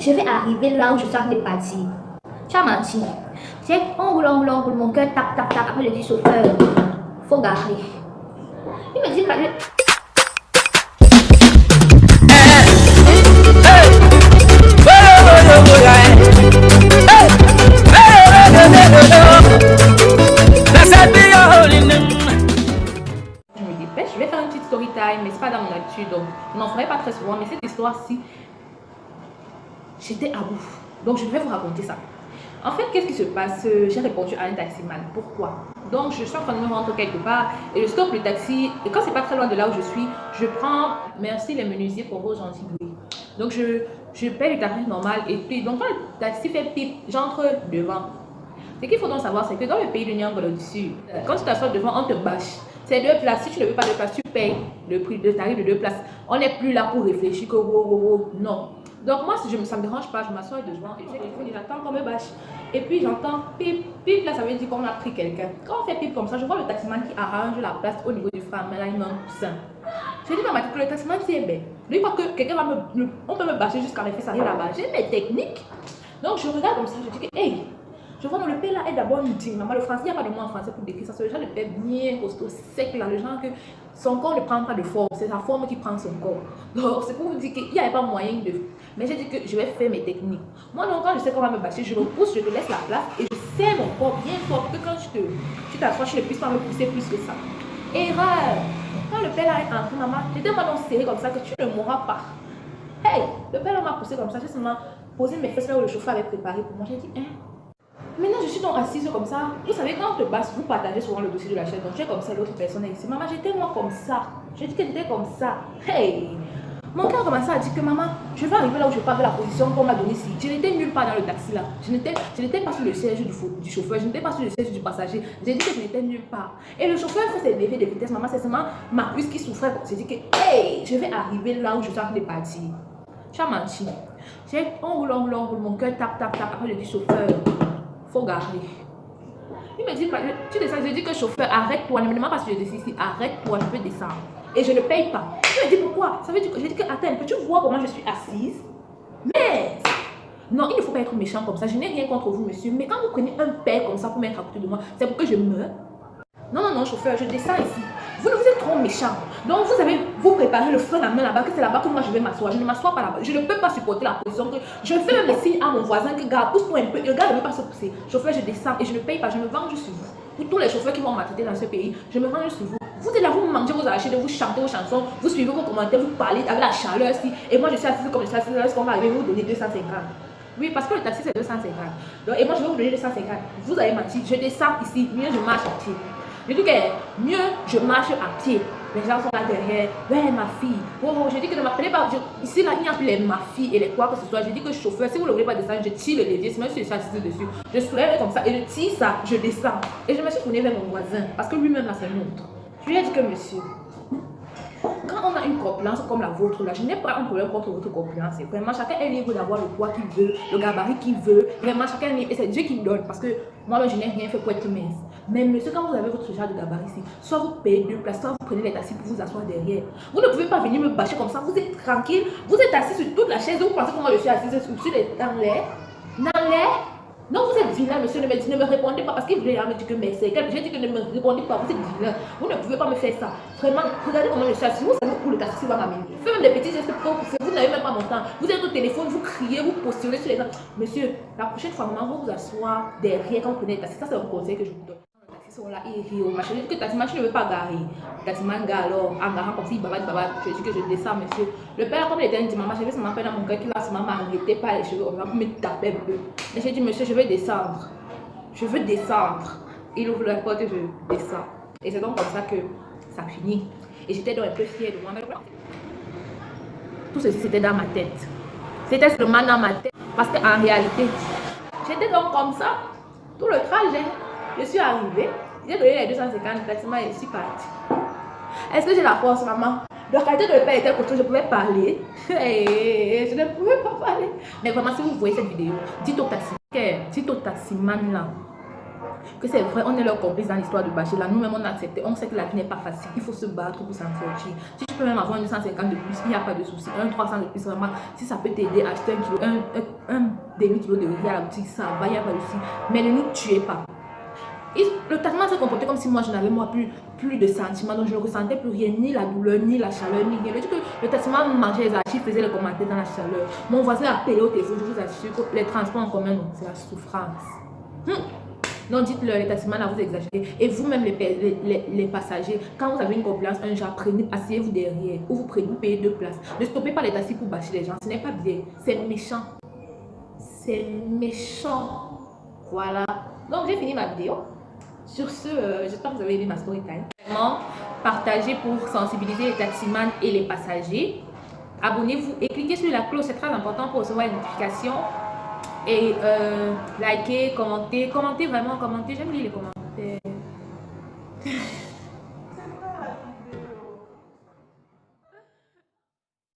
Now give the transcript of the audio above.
je vais arriver là où je suis en train de partir. Tu as menti. On roule, mon cœur tape, tape, tape. Après, je dis chauffeur, faut garer. Il me dit, je vais faire une petite story time, mais c'est pas dans mon habitude, donc on n'en ferait pas très souvent. Mais cette histoire-ci, j'étais à bout. Donc je vais vous raconter ça. En fait, qu'est-ce qui se passe? J'ai répondu à un taximan. Pourquoi? Donc je suis en train de me rendre quelque part et je stoppe le taxi. Et quand c'est pas très loin de là où je suis, je prends, merci les menuisiers pour vos gentils bruits. Donc je paie le tarif normal et puis donc quand le taxi fait pipe, j'entre devant. Ce qu'il faut donc savoir, c'est que dans le pays de Niangolo du Sud, quand tu t'assois devant, on te bâche. C'est 2 places. Si tu ne veux pas de place, tu payes le prix de tarif de 2 places. On n'est plus là pour réfléchir que non. Donc moi, si ça ne me dérange pas, je m'assois devant et j'attends qu'on me bâche. Et puis j'entends pip, pip, là ça veut dire qu'on a pris quelqu'un. Quand on fait pip comme ça, je vois le taximan qui arrange la place au niveau du frein, mais là il met un coussin. Je dis dans ma tête que le taximan c'est bête. Lui, pas que quelqu'un on peut me bâcher jusqu'à la fin, ça arrive là-bas. J'ai mes techniques. Donc je regarde comme ça, je dis que, hey, je vois dans le pays là est d'abord une digne. Maman, le français, il n'y a pas de mot en français pour décrire ça. C'est le genre de paix bien costaud, sec là, le genre que son corps ne prend pas de forme, c'est sa forme qui prend son corps. Donc c'est pour vous dire qu'il n'y avait pas moyen de. Mais j'ai dit que je vais faire mes techniques. Moi, donc, quand je sais qu'on va me bâcher, je repousse, je te laisse la place et je serre mon corps bien fort que quand tu t'assois, tu ne puisses pas me pousser plus que ça. Erreur! Quand le père là est entré, maman, j'étais tellement serré comme ça que tu ne mourras pas. Hey! Le père là m'a poussé comme ça, j'ai seulement posé mes fesses là où le chauffeur avait préparé pour moi. J'ai dit, hein? Maintenant, je suis donc assise comme ça. Vous savez, quand on te basse, vous partagez souvent le dossier de la chaise. Donc, tu es comme ça, l'autre personne est ici. Maman, j'étais moi comme ça. Je dis que j'étais comme ça. Hey! Mon cœur commençait à dire que maman, je vais arriver là où je parle de la position qu'on m'a donnée ici. Je n'étais nulle part dans le taxi là. Je n'étais pas sur le siège du chauffeur. Je n'étais pas sur le siège du passager. J'ai dit que je n'étais nulle part. Et le chauffeur fait ses levées de vitesse. Maman, c'est seulement ma cuisse qui souffrait. J'ai dit que, hey! Je vais arriver là où je suis en train de partir. Tu as menti. On roule, mon cœur tape, tape, tape. Après, je dis chauffeur, faut garer. Il me dit, tu descends, je dis que chauffeur, arrête-toi, ne me demande pas si je descends ici, arrête-toi, je peux descendre. Et je ne paye pas. Il me dit pourquoi? Ça veut dire que j'ai dit que, attends, peux-tu voir comment je suis assise? Mais, non, il ne faut pas être méchant comme ça, je n'ai rien contre vous, monsieur, mais quand vous prenez un père comme ça pour mettre à côté de moi, c'est pour que je meure? Non, chauffeur, je descends ici. Vous êtes trop méchant. Donc, vous avez vous préparé le frein à main là-bas, que c'est là-bas que moi je vais m'asseoir. Je ne m'assois pas là-bas. Je ne peux pas supporter la position que je fais même les signes à mon voisin que, gars, pousse-toi un peu. Le gars ne veut pas se pousser. Chauffeur, je descends et je ne paye pas. Je me venge sur vous. Pour tous les chauffeurs qui vont m'attendre dans ce pays, je me venge sur vous. Vous êtes là, vous mangez vos arachides, vous chantez vos chansons, vous suivez vos commentaires, vous parlez avec la chaleur ici. Et moi, je suis assise comme je suis assise là, est-ce qu'on va arriver vous donner 250? Oui, parce que le taxi c'est 250. Donc, et moi, je vais vous donner 250. Vous avez menti. Je descends ici, mieux je marche à pied. Je dis que mieux je marche à pied. Les gens sont là derrière. Ouais, ma fille. Oh, je dis que ne m'appelez pas. Ici, là, il n'y a plus les ma fille et les quoi que ce soit. Je dis que chauffeur, si vous ne voulez pas descendre, je tire le levier. Même si je suis assise dessus, je soulève comme ça et je tire ça, je descends. Et je me suis tournée vers mon voisin parce que lui-même, là, c'est un autre. Je lui ai dit que monsieur, quand on a une corpulence comme la vôtre, là, je n'ai pas un problème contre votre corpulence. Vraiment, chacun est libre d'avoir le poids qu'il veut, le gabarit qu'il veut. Vraiment, chacun est libre. Et c'est Dieu qui me donne parce que moi, je n'ai rien fait pour être mince. Mais monsieur, quand vous avez votre genre de gabarit ici, soit vous payez 2 places, soit vous prenez les taxis pour vous asseoir derrière. Vous ne pouvez pas venir me bâcher comme ça. Vous êtes tranquille. Vous êtes assis sur toute la chaise. Vous pensez que moi, je suis assise dans l'air. Dans l'air. Non, vous êtes vilain, monsieur. Ne me répondez pas parce qu'il voulait me dire que merci. J'ai dit que ne me répondez pas. Vous êtes vilain. Vous ne pouvez pas me faire ça. Vraiment, regardez comment je suis assis. Vous savez où le taxi va m'amener. Faites même des petits gestes pour pousser. Vous n'avez même pas mon temps. Vous êtes au téléphone, vous criez, vous postulez sur les gens. Monsieur, la prochaine fois, maman, vous vous asseoir derrière quand vous prenez le taxi. Ça, c'est un conseil que je vous donne. Là, il rit au machin. Je dis que taximan, tu ne veux pas garer. Taximan gare alors, en garant comme s'il babade. Je dis que je descends, monsieur. Le père, comme il était un dimanche, j'avais ce matin dans mon cœur qui là, ce maman m'arrêtait pas les cheveux, on va me taper un peu. Et j'ai dit, monsieur, je veux descendre. Je veux descendre. Il ouvre la porte et je descends. Et c'est donc comme ça que ça finit. Et j'étais donc un peu fière de moi. Tout ceci, c'était dans ma tête. C'était seulement dans ma tête. Parce qu'en réalité, j'étais donc comme ça. Tout le trajet. Je suis arrivée, j'ai donné les 250 taximans et je suis partie. Est-ce que j'ai la force, maman? La qualité de le père était costaud, je pouvais parler. Je ne pouvais pas parler. Mais vraiment, si vous voyez cette vidéo, dites au taximan là, que c'est vrai, on est leur complice dans l'histoire de bâcher. Là, nous-mêmes, on a accepté. On sait que la vie n'est pas facile. Il faut se battre pour s'en sortir. Si tu peux même avoir une 250 de plus, il n'y a pas de souci. Un 300 de plus, vraiment, si ça peut t'aider à acheter un demi-kilo de riz à la boutique, ça va, il n'y a pas de souci. Mais ne nous tuez pas. Le traitement s'est comporté comme si moi je n'avais plus de sentiments, donc je ne ressentais plus rien, ni la douleur, ni la chaleur, ni rien. Le traitement mangeait les archives, faisait les commentaires dans la chaleur. Mon voisin a appelé au téléphone, je vous assure que les transports en commun, c'est la souffrance. Donc dites-leur, les taximans, là vous exagérez. Et vous-même les passagers, quand vous avez une complainte, un genre, asseyez-vous derrière, ou vous payez 2 places. Ne stoppez pas les taxis pour bâcher les gens, ce n'est pas bien, c'est méchant. C'est méchant. Voilà. Donc j'ai fini ma vidéo. Sur ce, j'espère que vous avez aimé ma story time. Vraiment, partagez pour sensibiliser les taximans et les passagers. Abonnez-vous et cliquez sur la cloche, c'est très important pour recevoir les notifications. Et likez, commentez, vraiment, commentez. J'aime lire les commentaires.